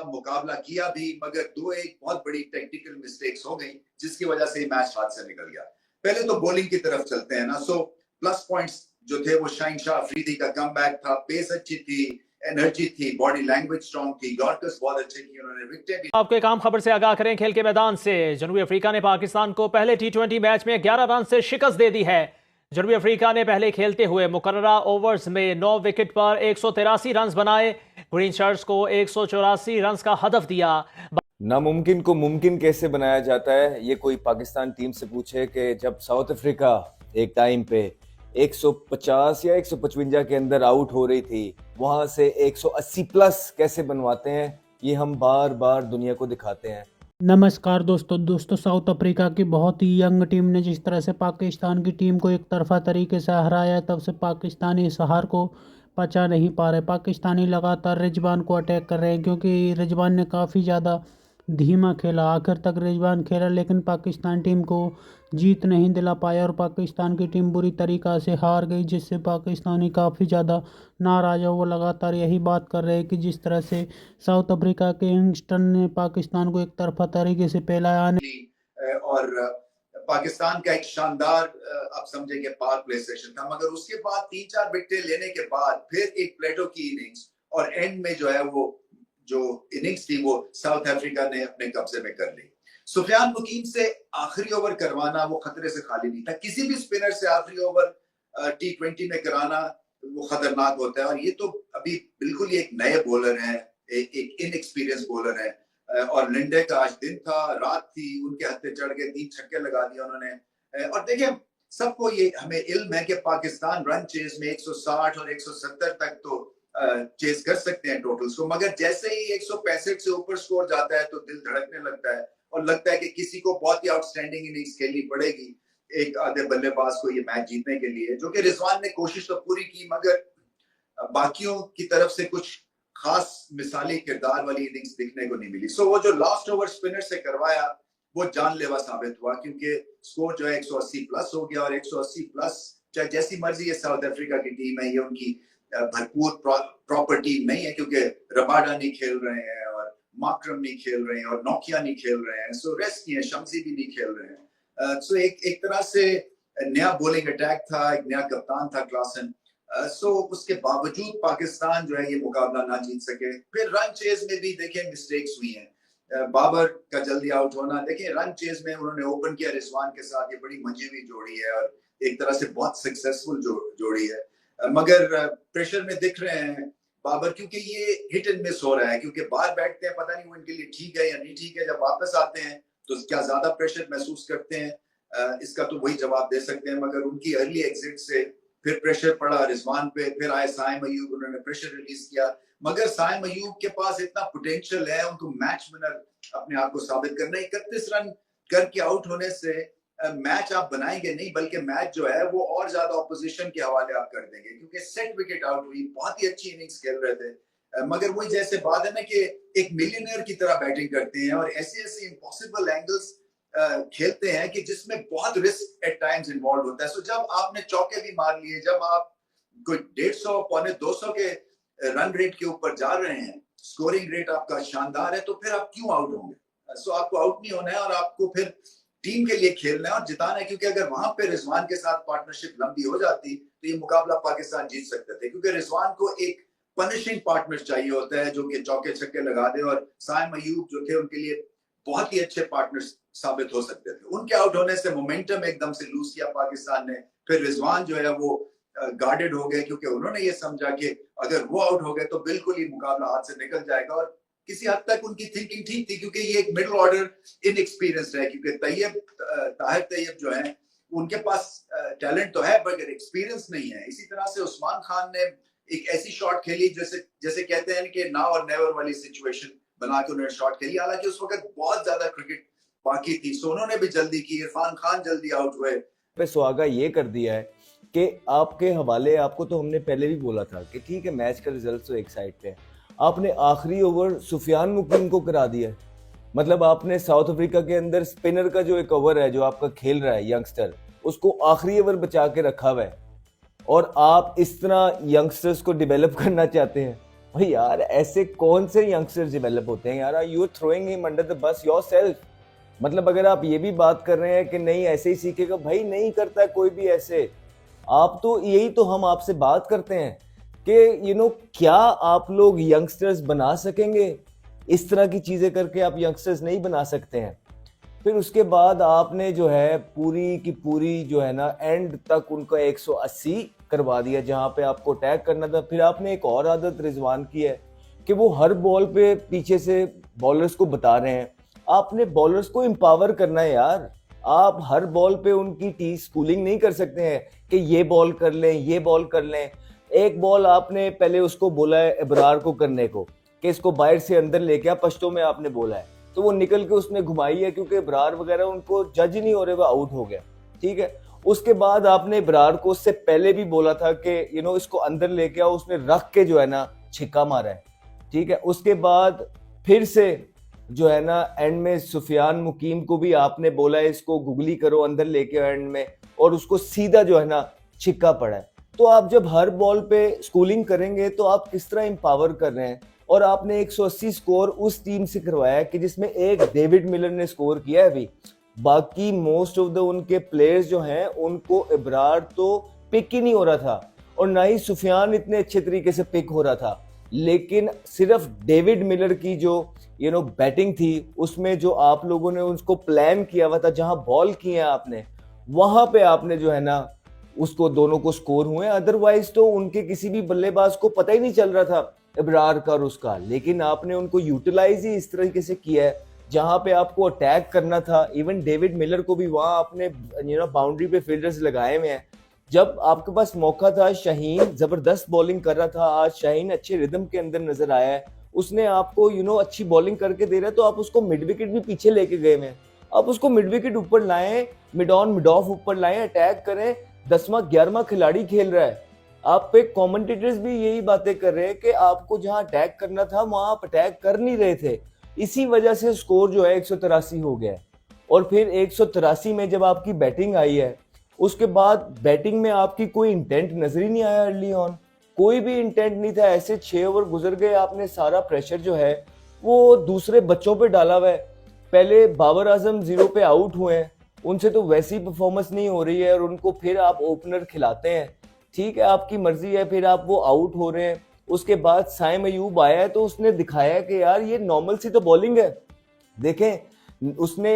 मुकाबला किया भी, मगर दो एक बहुत बड़ी टेक्निकल मिस्टेक्स हो गई जिसकी वजह से मैच हाथ से निकल गया। पहले तो बॉलिंग की तरफ चलते हैं ना। सो प्लस पॉइंट्स जो थे वो शाहीन शाह अफरीदी का कमबैक था, पेस अच्छी थी, एनर्जी थी, बॉडी लैंग्वेज स्ट्रांग थी, यॉर्कर्स बहुत अच्छे किए उन्होंने, विकेटें भी। आपको एक आम खबर से आगाह करें खेल के मैदान से। जनूबी अफ्रीका ने पाकिस्तान को पहले टी20 मैच में 11 रन से शिकस्त दे दी है। जनूबी अफ्रीका ने पहले खेलते हुए मुकर्ररा ओवर्स में 9 विकेट पर 183 रन बनाए। ग्रीन शर्ट्स को 184 रन का हदफ दिया। नामुमकिन को मुमकिन कैसे बनाया जाता है, ये कोई पाकिस्तान टीम से पूछे कि जब साउथ अफ्रीका एक टाइम पे 150 या 155 के अंदर आउट हो रही थी, वहां से 180 प्लस कैसे बनवाते हैं, ये हम बार बार दुनिया को दिखाते हैं। नमस्कार दोस्तों साउथ अफ्रीका की बहुत ही यंग टीम ने जिस तरह से पाकिस्तान की टीम को एक तरफा तरीके से हराया, तब से पाकिस्तानी इस हार को पचा नहीं पा रहे। पाकिस्तानी लगातार रिजवान को अटैक कर रहे हैं क्योंकि रिजवान ने काफ़ी ज़्यादा धीमा खेला। आखिर तक रिजवान खेला लेकिन पाकिस्तान टीम को जीत नहीं दिला पाया और पाकिस्तान की टीम बुरी तरीक़ा से हार गई, जिससे पाकिस्तानी काफ़ी ज़्यादा नाराज़ है। वो लगातार यही बात कर रहे हैं कि जिस तरह से साउथ अफ्रीका के यंगस्टर ने पाकिस्तान को एक तरफा तरीके से पहला और पाकिस्तान का एक शानदार आप समझेंगे पावर प्ले सेशन था, मगर उसके बाद 3-4 विकेटें लेने के बाद फिर एक प्लेटो की इनिंग्स और एंड में जो है वो जो इनिंग्स थी वो साउथ अफ्रीका ने अपने कब्जे में कर ली। सुफियान मुकीम से आखिरी ओवर करवाना वो खतरे से खाली नहीं था। किसी भी स्पिनर से आखिरी ओवर टी20 में कराना वो खतरनाक होता है, और ये तो अभी बिल्कुल ही एक नए बॉलर हैं, एक इनएक्सपीरियंस बॉलर है। और लिंडे का आज दिन था, रात थी, उनके हत्थे चढ़ के 3 छक्के लगा दिया उन्होंने। और देखिए सबको ये हमें इल्म है कि पाकिस्तान रन चेज में 160 और 170 तक तो चेज कर सकते हैं टोटल्स को, मगर जैसे ही 165 से ऊपर स्कोर जाता है तो दिल धड़कने लगता है और लगता है कि किसी को बहुत ही आउटस्टैंडिंग इनिंग्स खेलनी पड़ेगी एक आधे बल्लेबाज को ये मैच जीतने के लिए, जो कि रिजवान ने कोशिश तो पूरी की, मगर बाकियों की तरफ से कुछ खास मिसाली किरदार वाली इनिंग्स दिखने को नहीं मिली। सो वो जो लास्ट ओवर स्पिनर से करवाया वो जानलेवा साबित हुआ, क्योंकि स्कोर जो है 180 प्लस हो गया। और 180 प्लस चाहे जैसी मर्जी ये साउथ अफ्रीका की टीम है, ये उनकी भरपूर प्रॉपर टीम नहीं है, क्योंकि रबाडा नहीं खेल रहे हैं और माकरम नहीं खेल रहे हैं और नोकिया नहीं खेल रहे हैं, सो रेस्ट नहीं है, शम्सी भी नहीं खेल रहे हैं। सो एक तरह से नया बॉलिंग अटैक था, एक नया कप्तान था क्लासन। सो उसके बावजूद पाकिस्तान जो है ये मुकाबला ना जीत सके। फिर रन चेज में भी देखें मिस्टेक्स हुई हैं। बाबर का जल्दी आउट होना, देखिए रन चेज में उन्होंने ओपन किया रिजवान के साथ, ये बड़ी मजे हुई जोड़ी है और एक तरह से बहुत सक्सेसफुल जोड़ी है, मगर प्रेशर में दिख रहे हैं बाबर, क्योंकि ये हिट एंड मिस हो रहा है, क्योंकि बाहर बैठते हैं पता नहीं वो इनके लिए ठीक है या नहीं ठीक है, जब वापस आते हैं तो क्या ज्यादा प्रेशर महसूस करते हैं, इसका तो वही जवाब दे सकते हैं। मगर उनकी अर्ली एग्जिट से फिर प्रेशर पड़ा रिजवान पे, फिर आए साइम अयूब, उन्होंने प्रेशर रिलीज किया, मगर साइम अयूब के पास इतना पोटेंशियल है, उनको मैच विनर अपने आप को साबित करना। 31 रन करके आउट होने से मैच आप बनाएंगे नहीं, बल्कि मैच जो है वो और ज्यादा ऑपोजिशन के हवाले आप कर देंगे, क्योंकि सेट विकेट आउट हुई, बहुत ही अच्छी इनिंग्स खेल रहे थे, मगर वही जैसे बात है ना कि एक मिलियनियर की तरह बैटिंग करते हैं और ऐसे ऐसे इम्पॉसिबल एंगल्स खेलते हैं कि जिसमें बहुत रिस्क एट टाइम्स इन्वॉल्व होता है। सो जब आपने चौके भी मार लिए, जब आप कोई 150 पौने 200 के रन रेट के ऊपर जा रहे हैं, स्कोरिंग रेट आपका शानदार है, तो फिर आप क्यों आउट होंगे? सो आपको आउट नहीं होना है और आपको फिर टीम के लिए खेलना है और जिताना है, क्योंकि अगर वहां पे रिजवान के साथ पार्टनरशिप लंबी हो जाती तो ये मुकाबला पाकिस्तान जीत सकते थे, क्योंकि रिजवान को एक पनिशिंग पार्टनर चाहिए होता है जो कि चौके छक्के लगा दे, और साइम अयूब जो थे उनके लिए बहुत ही अच्छे पार्टनर्स साबित हो सकते थे। उनके आउट होने से मोमेंटम एकदम से लूज किया पाकिस्तान ने। फिर रिजवान जो है वो गार्डेड हो गए, क्योंकि उन्होंने ये समझा कि अगर वो आउट हो गए तो बिल्कुल ही मुकाबला हाथ से निकल जाएगा, और किसी हद तक उनकी थिंकिंग ठीक थी, क्योंकि ये एक मिडिल ऑर्डर इनएक्सपीरियंस्ड है, क्योंकि ताहिर तैयब जो है उनके पास टैलेंट तो है मगर एक्सपीरियंस नहीं है। इसी तरह से उस्मान खान ने एक ऐसी शॉट खेली जैसे कहते हैं कि नाउ और नेवर वाली सिचुएशन बना के उन्होंने शॉट खेली, हालांकि उस वक्त बहुत ज्यादा क्रिकेट बाकी थी, सो उन्होंने भी जल्दी की, इरफान खान जल्दी आउट हुए। पे सुहागा ये कर दिया है कि आपके हवाले, आपको तो हमने पहले भी बोला था कि ठीक है मैच का रिजल्ट तो एक साइड पे है, आपने आखिरी ओवर सुफियान मुकीम को करा दिया। मतलब आपने साउथ अफ्रीका के अंदर स्पिनर का जो एक ओवर है जो आपका खेल रहा है यंगस्टर, उसको आखिरी ओवर बचा के रखा हुआ है, और आप इस तरह यंगस्टर्स को डेवलप करना चाहते हैं। भाई यार ऐसे कौन से यंगस्टर्स डेवलप होते हैं यार, you are throwing him under the bus yourself. मतलब अगर आप ये भी बात कर रहे हैं कि नहीं ऐसे ही सीखेगा, भाई नहीं करता है कोई भी ऐसे। आप तो यही तो हम आपसे बात करते हैं कि क्या आप लोग यंगस्टर्स बना सकेंगे? इस तरह की चीजें करके आप यंगस्टर्स नहीं बना सकते हैं। फिर उसके बाद आपने जो है पूरी की पूरी जो है ना एंड तक उनका 180 करवा दिया जहां पे आपको अटैक करना था। फिर आपने एक और आदत रिजवान की है कि वो हर बॉल पे पीछे से बॉलर्स को बता रहे हैं। आपने बॉलर्स को एम्पावर करना है यार। आप हर बॉल पे उनकी टी स्कूलिंग नहीं कर सकते हैं कि ये बॉल कर लें, ये बॉल कर लें। एक बॉल आपने पहले उसको बोला है इब्रार को करने को कि इसको बाहर से अंदर लेके आ, पश्तो में आपने बोला है, तो वो निकल के उसने घुमाई है क्योंकि इब्रार वगैरह उनको जज नहीं हो रहे, वो आउट हो गया। ठीक है, उसके बाद आपने इब्रार को उससे पहले भी बोला था कि इसको अंदर लेके आओ, उसने रख के जो है ना छिक्का मारा है। ठीक है, उसके बाद फिर से जो है ना एंड में सुफियान मुकीम को भी आपने बोला है इसको गुगली करो अंदर लेके एंड में, और उसको सीधा जो है ना छिक्का पड़ा है। तो आप जब हर बॉल पे स्कूलिंग करेंगे तो आप किस तरह एम्पावर कर रहे हैं? और आपने 180 स्कोर उस टीम से करवाया है कि जिसमें एक डेविड मिलर ने स्कोर किया है अभी। बाकी मोस्ट ऑफ द उनके प्लेयर्स जो हैं उनको इब्रार तो पिक ही नहीं हो रहा था, और ना ही सुफियान इतने अच्छे तरीके से पिक हो रहा था। लेकिन सिर्फ डेविड मिलर की जो बैटिंग थी उसमें जो आप लोगों ने उसको प्लान किया हुआ था, जहां बॉल किया आपने वहां पे आपने जो है ना उसको दोनों को स्कोर हुए। अदरवाइज तो उनके किसी भी बल्लेबाज को पता ही नहीं चल रहा था इब्रार का और उसका। लेकिन आपने उनको यूटिलाइज ही इस तरीके से किया है जहां पे आपको अटैक करना था। इवन डेविड मिलर को भी वहां आपने बाउंड्री पे फील्डर्स लगाए हुए हैं। जब आपके पास मौका था, शाहीन जबरदस्त बॉलिंग कर रहा था, आज शाहीन अच्छे रिदम के अंदर नजर आया है, उसने आपको अच्छी बॉलिंग करके दे रहा है, तो आप उसको मिड विकेट भी पीछे लेके गए हैं। आप उसको मिड विकेट ऊपर लाएं, मिड ऑन मिड ऑफ ऊपर लाएं, अटैक करें। 10वां 11वां खिलाड़ी खेल रहा है। आप पे कमेंटेटर्स भी यही बातें कर रहे हैं कि आपको जहां अटैक करना था वहां आप अटैक कर नहीं रहे थे, इसी वजह से स्कोर जो है 183 हो गया है। और फिर 183 में जब आपकी बैटिंग आई है, उसके बाद बैटिंग में आपकी कोई इंटेंट नजर ही नहीं आया। अर्ली ऑन कोई भी इंटेंट नहीं था, ऐसे 6 ओवर गुजर गए, आपने सारा प्रेशर जो है वो दूसरे बच्चों पे डाला हुआ है। पहले बाबर आजम 0 पे आउट हुए हैं, उनसे तो वैसी परफॉर्मेंस नहीं हो रही है, और उनको फिर आप ओपनर खिलाते हैं। ठीक है, आपकी मर्जी है, फिर आप वो आउट हो रहे हैं। उसके बाद साइम अयूब आया है तो उसने दिखाया कि यार ये नॉर्मल सी तो बॉलिंग है। देखें, उसने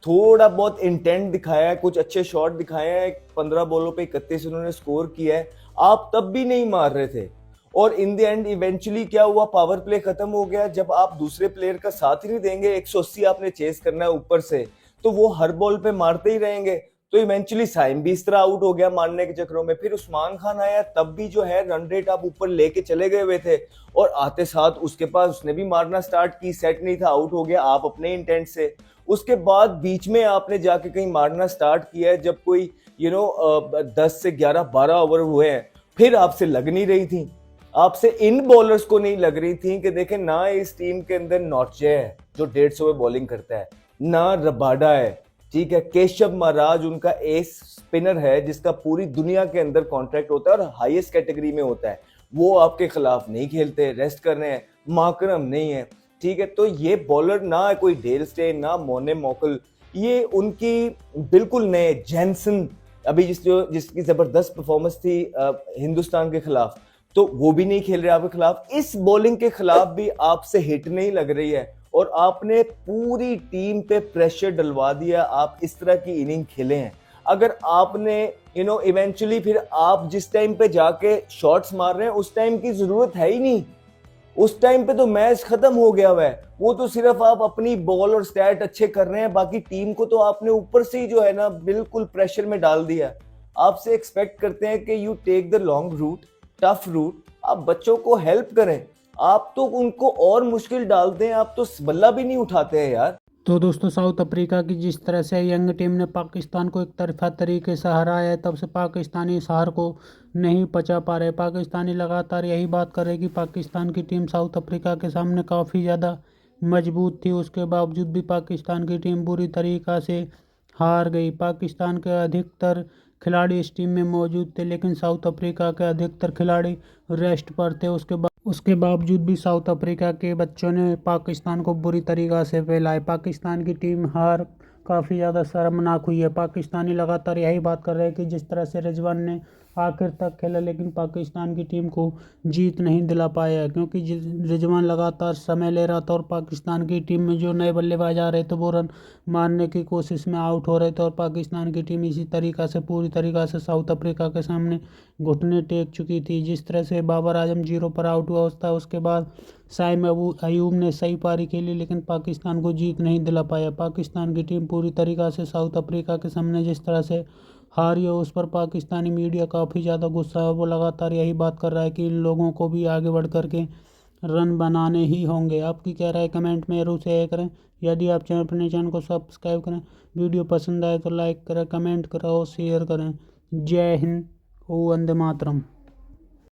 थोड़ा बहुत इंटेंट दिखाया है, कुछ अच्छे शॉट दिखाए हैं। 15 बॉलों पे 31 उन्होंने स्कोर किया है, आप तब भी नहीं मार रहे थे। और इन द एंड इवेंचुअली क्या हुआ, पावर प्ले खत्म हो गया। जब आप दूसरे प्लेयर का साथ ही नहीं देंगे, 180 आपने चेस करना है ऊपर से, तो वो हर बॉल पे मारते ही रहेंगे। तो इवेंचुअली साइम भी इस तरह आउट हो गया मारने के चक्करों में। फिर उस्मान खान आया, तब भी जो है रन रेट आप ऊपर लेके चले गए हुए थे, और आते साथ उसके पास उसने भी मारना स्टार्ट की, सेट नहीं था, आउट हो गया आप अपने इंटेंट से। उसके बाद बीच में आपने जाके कहीं मारना स्टार्ट किया है, जब कोई 10 से 11 12 ओवर हुए हैं, फिर आपसे लग नहीं रही थी। आपसे इन बॉलर्स को नहीं लग रही थी कि देखें ना इस टीम के अंदर नॉर्चे है जो 150 में बॉलिंग करता है, ना रबाडा है। ठीक है, केशव महाराज उनका एस स्पिनर है जिसका पूरी दुनिया के अंदर कॉन्ट्रैक्ट होता है और हाईएस्ट कैटेगरी में होता है, वो आपके खिलाफ नहीं खेलते, रेस्ट कर रहे हैं। माकरम नहीं है। ठीक है, तो ये बॉलर ना कोई डेल स्टेन ना मोने मोकल, ये उनकी बिल्कुल नए जैनसन अभी जिसकी जबरदस्त परफॉर्मेंस थी हिंदुस्तान के खिलाफ, तो वो भी नहीं खेल रहे आपके खिलाफ। इस बॉलिंग के खिलाफ भी आपसे हिट नहीं लग रही है, और आपने पूरी टीम पे प्रेशर डलवा दिया। आप इस तरह की इनिंग खेले हैं। अगर आपने इवेंचुअली फिर आप जिस टाइम पे जाके शॉट्स मार रहे हैं उस टाइम की जरूरत है ही नहीं, उस टाइम पे तो मैच खत्म हो गया हुआ है। वो तो सिर्फ आप अपनी बॉल और स्टैट अच्छे कर रहे हैं, बाकी टीम को तो आपने ऊपर से ही जो है ना बिल्कुल प्रेशर में डाल दिया। आपसे एक्सपेक्ट करते हैं कि you take the long route, tough route, आप बच्चों को हेल्प करें, आप तो उनको और मुश्किल डालते हैं, आप तो बल्ला भी नहीं उठाते हैं यार। तो दोस्तों, साउथ अफ्रीका की जिस तरह से यंग टीम ने पाकिस्तान को एक तरफा तरीके से हराया है, तब से पाकिस्तानी इस हार को नहीं पचा पा रहे। पाकिस्तानी लगातार यही बात कर रहे कि पाकिस्तान की टीम साउथ अफ्रीका के सामने काफ़ी ज़्यादा मजबूत थी, उसके बावजूद भी पाकिस्तान की टीम बुरी तरीक़ा से हार गई। पाकिस्तान के अधिकतर खिलाड़ी इस टीम में मौजूद थे, लेकिन साउथ अफ्रीका के अधिकतर खिलाड़ी रेस्ट पर थे। उसके बाद उसके बावजूद भी साउथ अफ्रीका के बच्चों ने पाकिस्तान को बुरी तरीक़ा से फैलाए। पाकिस्तान की टीम हार काफ़ी ज़्यादा शर्मनाक हुई है। पाकिस्तानी लगातार यही बात कर रहे हैं कि जिस तरह से रिजवान ने आखिर तक खेला लेकिन पाकिस्तान की टीम को जीत नहीं दिला पाया, क्योंकि रिजवान लगातार समय ले रहा था और पाकिस्तान की टीम में जो नए बल्लेबाज आ रहे थे वो रन मारने की कोशिश में आउट हो रहे थे और पाकिस्तान की टीम इसी तरीक़ा से पूरी तरीक़ा से साउथ अफ्रीका के सामने घुटने टेक चुकी थी। जिस तरह से बाबर आजम 0 पर आउट हुआ था, उसके बाद साइम अयूब ने सही पारी खेली लेकिन पाकिस्तान को जीत नहीं दिला पाया। पाकिस्तान की टीम पूरी तरीक़ा से साउथ अफ्रीका के सामने जिस तरह से हारी है उस पर पाकिस्तानी मीडिया काफ़ी ज़्यादा गुस्सा है। वो लगातार यही बात कर रहा है कि इन लोगों को भी आगे बढ़ कर के रन बनाने ही होंगे। आपकी क्या राय कमेंट में जरूर शेयर करें। यदि आप अपने चैनल को सब्सक्राइब करें, वीडियो पसंद आए तो लाइक करें, कमेंट करें और शेयर करें। जय हिंद, ओ वंदे मातरम।